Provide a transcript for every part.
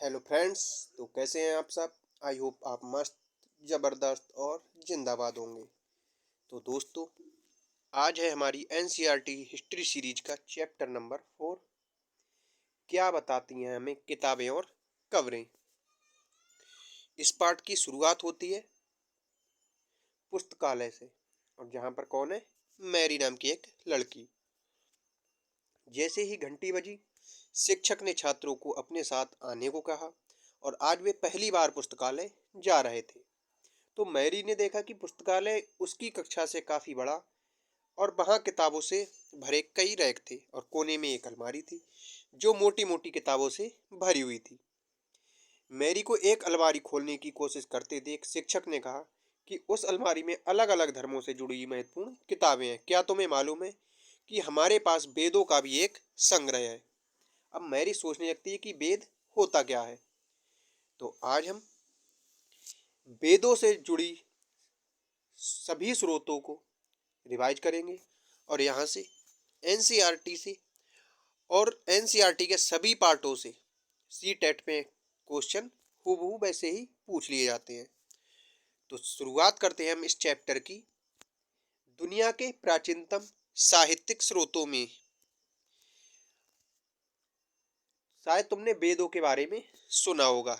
Hello friends. तो कैसे हैं आप सब। आई होप आप मस्त, ज़बरदस्त और जिंदाबाद होंगे। तो दोस्तों, आज है हमारी एनसीईआरटी हिस्ट्री सीरीज का चैप्टर नंबर 4। क्या बताती हैं हमें किताबें और कवरें। इस पार्ट की शुरुआत होती है पुस्तकालय से, और जहाँ पर कौन है, मैरी नाम की एक लड़की। जैसे ही घंटी बजी, शिक्षक ने छात्रों को अपने साथ आने को कहा, और आज वे पहली बार पुस्तकालय जा रहे थे। तो मैरी ने देखा कि पुस्तकालय उसकी कक्षा से काफी बड़ा, और वहां किताबों से भरे कई रैक थे, और कोने में एक अलमारी थी जो मोटी मोटी किताबों से भरी हुई थी। मैरी को एक अलमारी खोलने की कोशिश करते देख शिक्षक ने कहा कि उस अलमारी में अलग अलग धर्मों से जुड़ी महत्वपूर्ण किताबें हैं। क्या तुम्हें मालूम है कि हमारे पास वेदों का भी एक संग्रह है। अब मैरी सोचने लगती है कि वेद होता क्या है। तो आज हम वेदों से जुड़ी सभी स्रोतों को रिवाइज करेंगे, और यहाँ से एनसीईआरटी से और एनसीईआरटी के सभी पार्टों से सी टेट में क्वेश्चन हूबहू वैसे ही पूछ लिए जाते हैं। तो शुरुआत करते हैं हम इस चैप्टर की। दुनिया के प्राचीनतम साहित्यिक स्रोतों में। शायद तुमने वेदों के बारे में सुना होगा।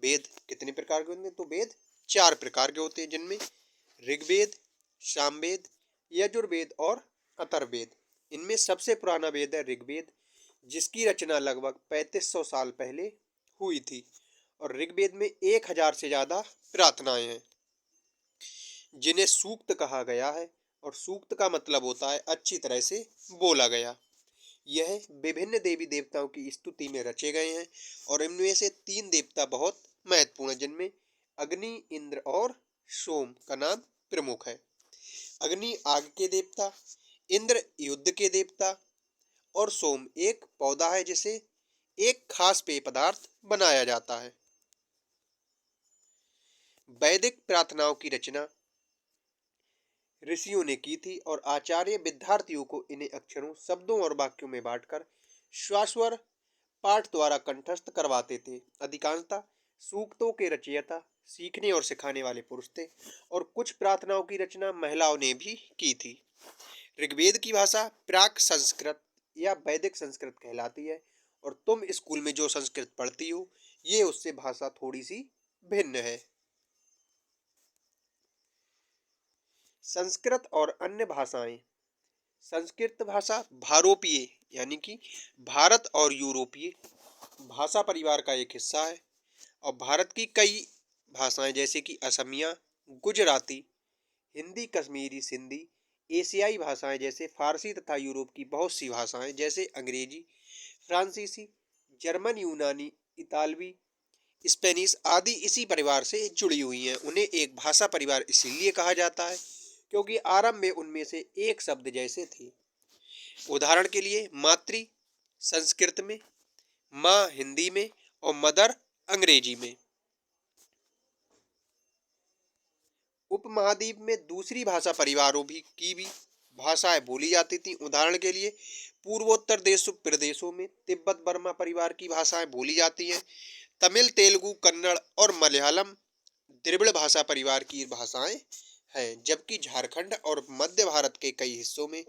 वेद कितने प्रकार के होते हैं, तो वेद 4 प्रकार के होते हैं, जिनमें ऋग्वेद, सामवेद, यजुर्वेद और अथर्ववेद। इनमें सबसे पुराना वेद है ऋग्वेद, जिसकी रचना लगभग 3500 साल पहले हुई थी। और ऋग्वेद में 1000 से ज्यादा प्रार्थनाएं हैं, जिन्हें सूक्त कहा गया है। और सूक्त का मतलब होता है अच्छी तरह से बोला गया। यह विभिन्न देवी देवताओं की स्तुति में रचे गए हैं, और इनमें से 3 देवता बहुत महत्वपूर्ण हैं, जिनमें अग्नि, इंद्र और सोम का नाम प्रमुख है। अग्नि आग के देवता, इंद्र युद्ध के देवता, और सोम एक पौधा है जिसे एक खास पेय पदार्थ बनाया जाता है। वैदिक प्रार्थनाओं की रचना ऋषियों ने की थी, और आचार्य विद्यार्थियों को इन्हें अक्षरों, शब्दों और वाक्यों में बांटकर श्वासवर पाठ द्वारा कंठस्थ करवाते थे। अधिकांशतः सूक्तों के रचयिता सीखने और सिखाने वाले पुरुष थे, और कुछ प्रार्थनाओं की रचना महिलाओं ने भी की थी। ऋग्वेद की भाषा प्राक संस्कृत या वैदिक संस्कृत कहलाती है, और तुम स्कूल में जो संस्कृत पढ़ती हो, ये उससे भाषा थोड़ी सी भिन्न है। संस्कृत और अन्य भाषाएं। संस्कृत भाषा भारोपीय यानी कि भारत और यूरोपीय भाषा परिवार का एक हिस्सा है, और भारत की कई भाषाएं जैसे कि असमिया, गुजराती, हिंदी, कश्मीरी, सिंधी, एशियाई भाषाएं जैसे फारसी, तथा यूरोप की बहुत सी भाषाएं जैसे अंग्रेजी, फ्रांसीसी, जर्मन, यूनानी, इतालवी, स्पेनिश आदि इसी परिवार से जुड़ी हुई हैं। उन्हें एक भाषा परिवार इसीलिए कहा जाता है क्योंकि आरंभ में उनमें से एक शब्द जैसे थे। उदाहरण के लिए मातृ संस्कृत में, माँ हिंदी में, और मदर अंग्रेजी में। उपमहाद्वीप में दूसरी भाषा परिवारों की भी भाषाएं बोली जाती थी। उदाहरण के लिए पूर्वोत्तर देश प्रदेशों में तिब्बत बर्मा परिवार की भाषाएं बोली जाती हैं। तमिल, तेलुगु, कन्नड़ और मलयालम द्रविड़ भाषा परिवार की भाषाएं हैं, जबकि झारखंड और मध्य भारत के कई हिस्सों में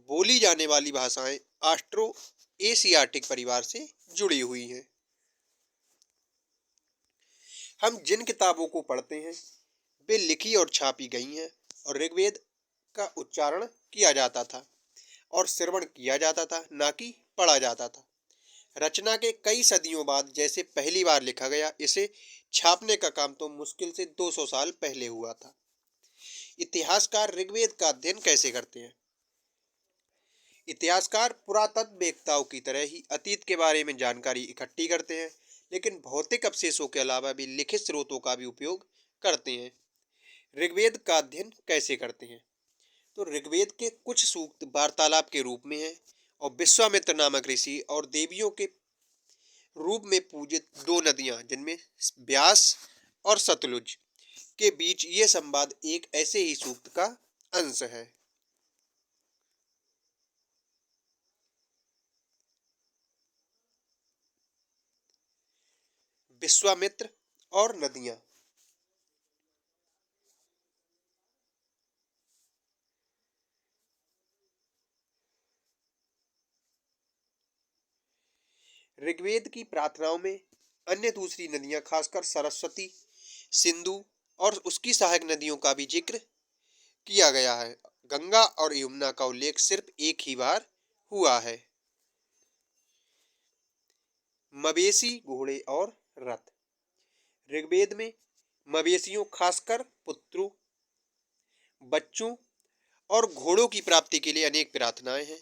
बोली जाने वाली भाषाएं ऑस्ट्रो एशियाटिक परिवार से जुड़ी हुई हैं। हम जिन किताबों को पढ़ते हैं वे लिखी और छापी गई हैं, और ऋग्वेद का उच्चारण किया जाता था और श्रवण किया जाता था, ना कि पढ़ा जाता था। रचना के कई सदियों बाद जैसे पहली बार लिखा गया, इसे छापने का काम तो मुश्किल से 200 साल पहले हुआ था। इतिहासकार ऋग्वेद का अध्ययन कैसे करते हैं। इतिहासकार पुरातत्ववेत्ताओं की तरह ही अतीत के बारे में जानकारी इकट्ठी करते हैं, लेकिन भौतिक अवशेषों के अलावा भी लिखित स्रोतों का भी उपयोग करते हैं। ऋग्वेद का अध्ययन कैसे करते हैं, तो ऋग्वेद के कुछ सूक्त वार्तालाप के रूप में हैं, और विश्वामित्र नामक ऋषि और देवियों के रूप में पूजित 2 नदियां, जिनमें ब्यास और सतलुज के बीच ये संवाद एक ऐसे ही सूक्त का अंश है। विश्वामित्र और नदियां। ऋग्वेद की प्रार्थनाओं में अन्य दूसरी नदियां, खासकर सरस्वती, सिंधु और उसकी सहायक नदियों का भी जिक्र किया गया है। गंगा और यमुना का उल्लेख सिर्फ एक ही बार हुआ है। मवेशी, घोड़े और रथ। ऋग्वेद में मवेशियों, खासकर पुत्रों, बच्चों और घोड़ों की प्राप्ति के लिए अनेक प्रार्थनाएं हैं।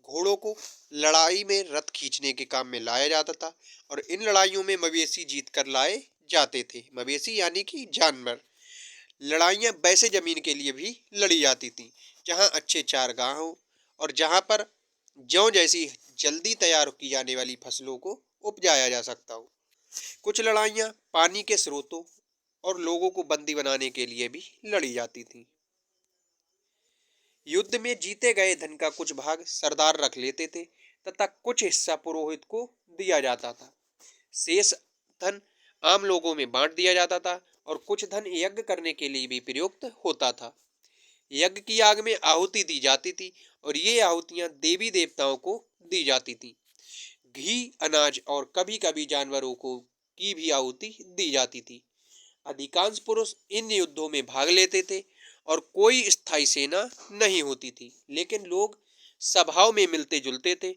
घोड़ों को लड़ाई में रथ खींचने के काम में लाया जाता था और इन लड़ाइयों में मवेशी जीत कर लाए जाते थे। मवेशी यानी कि जानवर। लड़ाइयाँ वैसे जमीन के लिए भी लड़ी जाती थी जहाँ अच्छे चारागाह हो और जहाँ पर जौ जैसी जल्दी तैयार की जाने वाली फसलों को उपजाया जा सकता हो। कुछ लड़ाइयाँ पानी के स्रोतों और लोगों को बंदी बनाने के लिए भी लड़ी जाती थी। युद्ध में जीते गए धन का कुछ भाग सरदार रख लेते थे तथा कुछ हिस्सा पुरोहित को दिया जाता था। शेष धन आम लोगों में बांट दिया जाता था और कुछ धन यज्ञ करने के लिए भी प्रयुक्त होता था। यज्ञ की आग में आहुति दी जाती थी और ये आहुतियां देवी देवताओं को दी जाती थी। घी, अनाज और कभी कभी जानवरों को की भी आहुति दी जाती थी। अधिकांश पुरुष इन युद्धों में भाग लेते थे और कोई स्थायी सेना नहीं होती थी, लेकिन लोग सभाओं में मिलते जुलते थे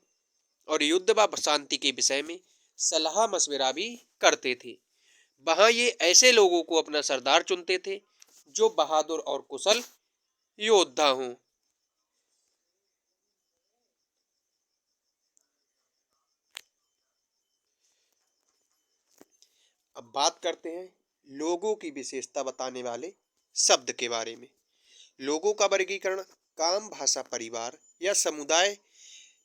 और युद्ध व शांति के विषय में सलाह मशविरा भी करते थे। वहां ये ऐसे लोगों को अपना सरदार चुनते थे जो बहादुर और कुशल योद्धा हों। अब बात करते हैं लोगों की विशेषता बताने वाले शब्द के बारे में। लोगों का वर्गीकरण काम, भाषा, परिवार या समुदाय,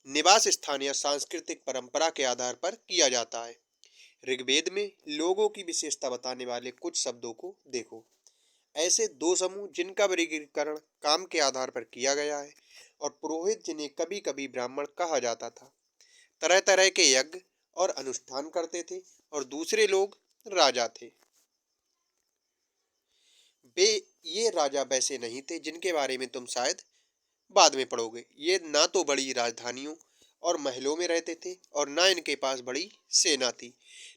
निवास स्थान या सांस्कृतिक परंपरा के आधार पर किया जाता है। ऋग्वेद में लोगों की विशेषता बताने वाले कुछ शब्दों को देखो। ऐसे दो समूह जिनका वर्गीकरण काम के आधार पर किया गया है और पुरोहित, जिन्हें कभी कभी ब्राह्मण कहा जाता था, तरह तरह के यज्ञ और अनुष्ठान करते थे और दूसरे लोग राजा थे। वे ये राजा वैसे नहीं थे जिनके बारे में तुम शायद बाद में पढ़ोगे। ये ना तो बड़ी राजधानियों और महलों में रहते थे और ना इनके पास बड़ी सेना थी,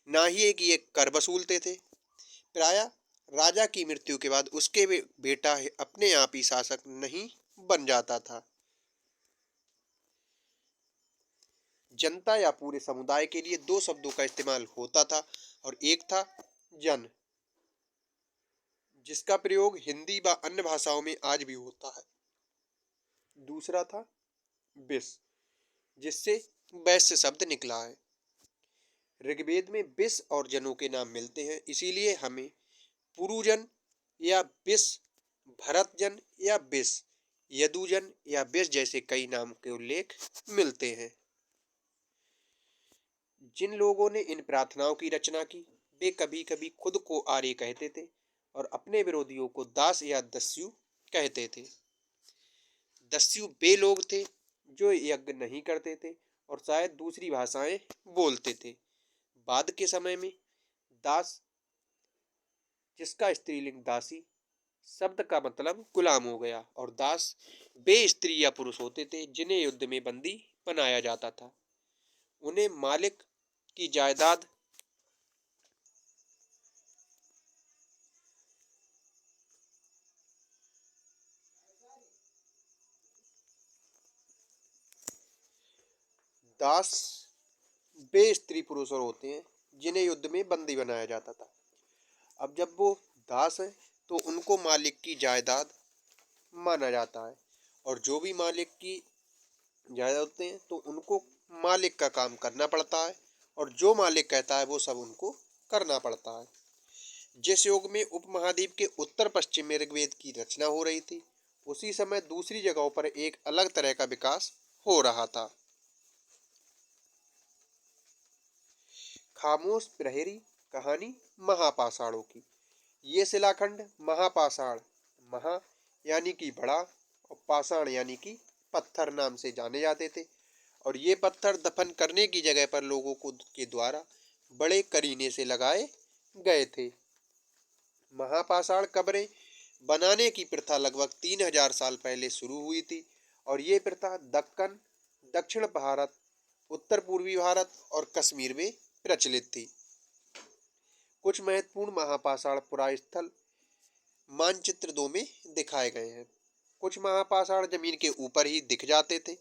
ना ही एक ये कर वसूलते थे। प्रायः राजा की मृत्यु के बाद उसके बेटा अपने आप ही शासक नहीं बन जाता था। जनता या पूरे समुदाय के लिए दो शब्दों का इस्तेमाल होता था और एक था जन, जिसका प्रयोग हिंदी व अन्य भाषाओं में आज भी होता है। दूसरा था विष, जिससे वैश्य शब्द निकला है। ऋग्वेद में विष और जनों के नाम मिलते हैं, इसीलिए हमें पुरुजन या विष, भरतजन या विष, यदुजन या विष जैसे कई नाम के उल्लेख मिलते हैं। जिन लोगों ने इन प्रार्थनाओं की रचना की वे कभी कभी खुद को आर्य कहते थे और अपने विरोधियों को दास या दस्यु कहते थे। दस्यु वे लोग थे जो यज्ञ नहीं करते थे और शायद दूसरी भाषाएं बोलते थे। बाद के समय में दास, जिसका स्त्रीलिंग दासी शब्द का मतलब गुलाम हो गया, और दास वे स्त्री या पुरुष होते थे जिन्हें युद्ध में बंदी बनाया जाता था। उन्हें मालिक की जायदाद दास वे स्त्री पुरुष होते हैं जिन्हें युद्ध में बंदी बनाया जाता था। अब जब वो दास है तो उनको मालिक की जायदाद माना जाता है और जो भी मालिक की जायदाद होते हैं तो उनको मालिक का काम करना पड़ता है और जो मालिक कहता है वो सब उनको करना पड़ता है। जिस युग में उपमहाद्वीप के उत्तर पश्चिम में ऋग्वेद की रचना हो रही थी, उसी समय दूसरी जगहों पर एक अलग तरह का विकास हो रहा था। खामोश प्रहरी कहानी महापाषाणों की। ये शिलाखंड महापाषाण, महा यानी कि बड़ा और पाषाण यानी कि पत्थर नाम से जाने जाते थे और ये पत्थर दफन करने की जगह पर लोगों को के द्वारा बड़े करीने से लगाए गए थे। महापाषाण कब्रें बनाने की प्रथा लगभग 3000 साल पहले शुरू हुई थी और ये प्रथा दक्कन, दक्षिण भारत, उत्तर पूर्वी भारत और कश्मीर में प्रचलित थी। कुछ महत्वपूर्ण महापाषाण पुरास्थल मानचित्र 2 में दिखाए गए हैं। कुछ महापाषाण जमीन के ऊपर ही दिख जाते थे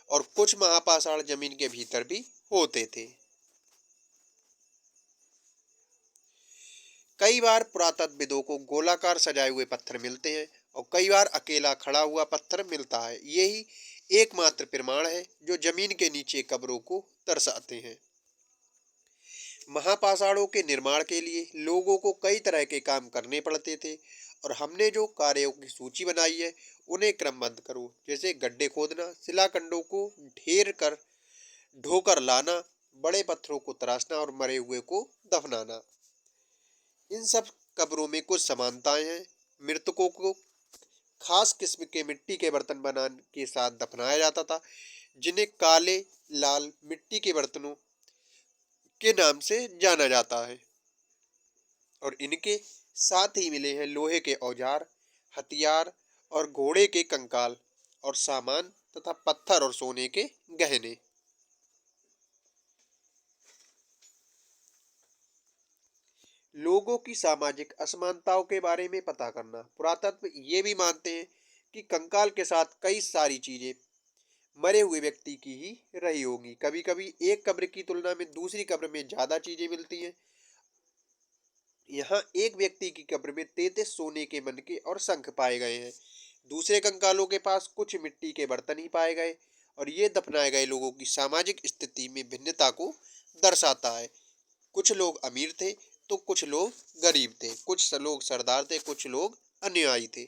और कुछ महापाषाण जमीन के भीतर भी होते थे। कई बार पुरातत्वविदों को गोलाकार सजाए हुए पत्थर मिलते हैं और कई बार अकेला खड़ा हुआ पत्थर मिलता है। यही एकमात्र प्रमाण है जो जमीन के नीचे कब्रों को दर्शाते हैं। महापाषाणों के निर्माण के लिए लोगों को कई तरह के काम करने पड़ते थे और हमने जो कार्यों की सूची बनाई है उन्हें क्रमबद्ध करो, जैसे गड्ढे खोदना, शिलाखंडों को ढेर कर ढोकर लाना, बड़े पत्थरों को तराशना और मरे हुए को दफनाना। इन सब कब्रों में कुछ समानताएं हैं। मृतकों को खास किस्म के मिट्टी के बर्तन बनाने के साथ दफनाया जाता था, जिन्हें काले लाल मिट्टी के बर्तनों के नाम से जाना जाता है और इनके साथ ही मिले हैं लोहे के औजार, हथियार और घोड़े के कंकाल और सामान तथा पत्थर और सोने के गहने। लोगों की सामाजिक असमानताओं के बारे में पता करना। पुरातत्व ये भी मानते हैं कि कंकाल के साथ कई सारी चीजें मरे हुए व्यक्ति की ही रही होंगी। कभी कभी एक कब्र की तुलना में दूसरी कब्र में ज्यादा चीजें मिलती हैं। यहाँ एक व्यक्ति की कब्र में 33 सोने के मनके और शंख पाए गए हैं। दूसरे कंकालों के पास कुछ मिट्टी के बर्तन ही पाए गए और ये दफनाए गए लोगों की सामाजिक स्थिति में भिन्नता को दर्शाता है। कुछ लोग अमीर थे तो कुछ लोग गरीब थे, कुछ लोग सरदार थे, कुछ लोग अनुयायी थे।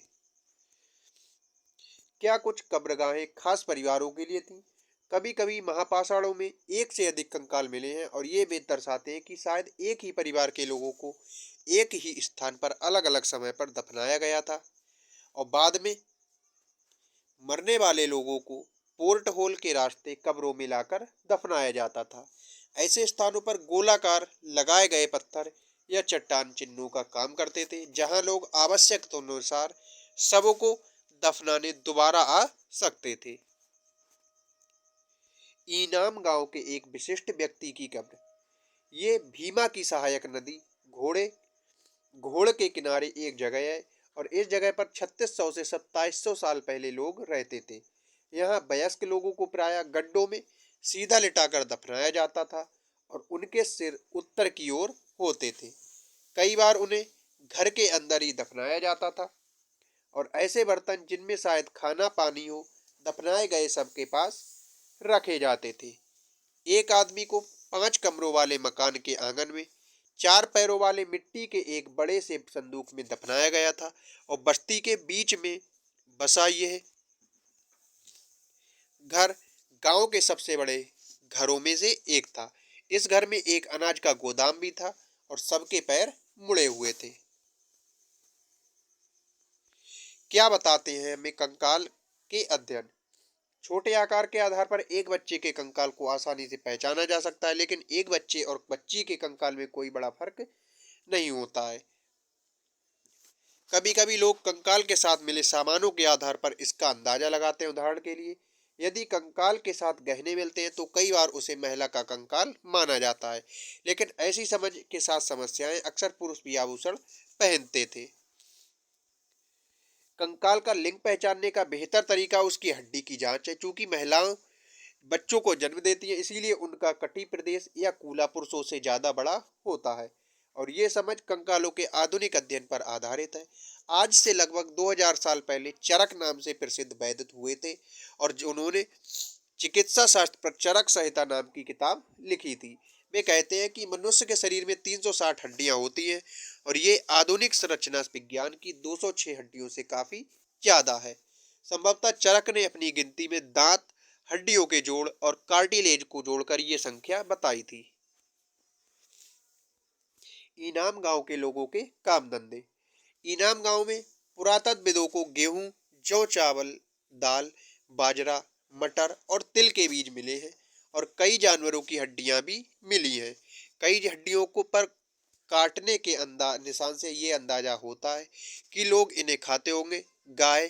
क्या कुछ कब्रगाहें खास परिवारों के लिए थीं? कभी कभी महापाषाणों में एक से अधिक कंकाल मिले हैं और ये वेद दर्शाते हैं कि शायद एक ही परिवार के लोगों को एक ही स्थान पर अलग अलग समय पर दफनाया गया था और बाद में मरने वाले लोगों को पोर्ट होल के रास्ते कब्रों में लाकर दफनाया जाता था। ऐसे स्थानों पर गोलाकार लगाए गए पत्थर या चट्टान चिन्हों का काम करते थे, जहां लोग आवश्यकता अनुसार शवों को दफनाने दोबारा आ सकते थे। ईनाम गांव के एक विशिष्ट व्यक्ति की कब्र। ये भीमा की सहायक नदी घोड़े घोड़ के किनारे एक जगह है और इस जगह पर 3600 से 2700 साल पहले लोग रहते थे। यहाँ वयस्क लोगों को प्रायः गड्ढों में सीधा लिटाकर दफनाया जाता था और उनके सिर उत्तर की ओर होते थे। कई बार उन्हें घर के अंदर ही दफनाया जाता था और ऐसे बर्तन जिनमें शायद खाना पानी हो दफनाए गए सबके पास रखे जाते थे। एक आदमी को 5 कमरों वाले मकान के आंगन में 4 पैरों वाले मिट्टी के एक बड़े से संदूक में दफनाया गया था और बस्ती के बीच में बसा यह घर गांव के सबसे बड़े घरों में से एक था। इस घर में एक अनाज का गोदाम भी था और सबके पैर मुड़े हुए थे। क्या बताते हैं हमें कंकाल के अध्ययन? छोटे आकार के आधार पर एक बच्चे के कंकाल को आसानी से पहचाना जा सकता है, लेकिन एक बच्चे और बच्ची के कंकाल में कोई बड़ा फर्क नहीं होता है। कभी कभी लोग कंकाल के साथ मिले सामानों के आधार पर इसका अंदाजा लगाते हैं। उदाहरण के लिए, यदि कंकाल के साथ गहने मिलते हैं तो कई बार उसे महिला का कंकाल माना जाता है, लेकिन ऐसी समझ के साथ समस्याएं अक्सर पुरुष भी आभूषण पहनते थे। कंकाल का लिंग पहचानने का बेहतर तरीका उसकी हड्डी की जांच है। चूंकि महिलाओं बच्चों को जन्म देती है, इसीलिए उनका कटी प्रदेश या कूला पुरुषों से ज्यादा बड़ा होता है और ये समझ कंकालों के आधुनिक अध्ययन पर आधारित है। आज से लगभग 2000 साल पहले चरक नाम से प्रसिद्ध वैद्य हुए थे और जो उन्होंने चिकित्सा शास्त्र पर चरक संहिता नाम की किताब लिखी थी। वे कहते हैं कि मनुष्य के शरीर में 360 हड्डियां होती हैं और ये आधुनिक संरचना विज्ञान की 206 हड्डियों से काफी ज्यादा है। संभवतः चरक ने अपनी गिनती में दांत, हड्डियों के जोड़ और कार्टिलेज को जोड़कर ये संख्या बताई थी। इनाम गांव के लोगों के काम धंधे। इनाम गांव में पुरातत्वविदों को गेहूं, जौ, चावल, दाल, बाजरा, मटर और तिल के बीज मिले हैं और कई जानवरों की हड्डियां भी मिली हैं। कई हड्डियों को पर काटने के निशान से ये अंदाजा होता है कि लोग इन्हें खाते होंगे। गाय,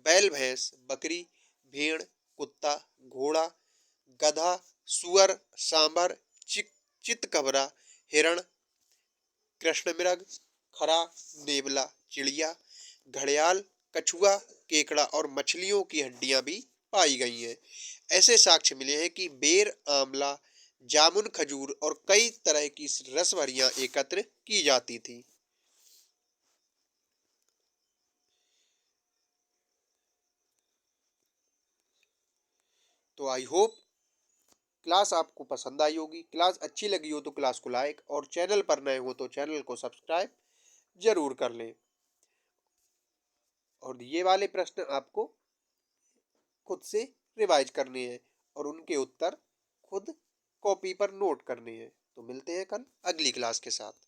बैल, भैंस, बकरी, भेड़, कुत्ता, घोड़ा, गधा, सुअर, सांभर, चितकबरा, हिरण, कृष्णमृग, खरा, नेवला, चिड़िया, घड़ियाल, कछुआ, केकड़ा और मछलियों की हड्डियां भी पाई गई हैं। ऐसे साक्ष्य मिले हैं कि बेर, आंवला, जामुन, खजूर और कई तरह की रस भरियां एकत्र की जाती थी। तो आई होप क्लास आपको पसंद आई होगी। क्लास अच्छी लगी हो तो क्लास को लाइक, और चैनल पर नए हो तो चैनल को सब्सक्राइब जरूर कर लें। और ये वाले प्रश्न आपको खुद से रिवाइज करने हैं और उनके उत्तर खुद कॉपी पर नोट करने हैं। तो मिलते हैं कल अगली क्लास के साथ।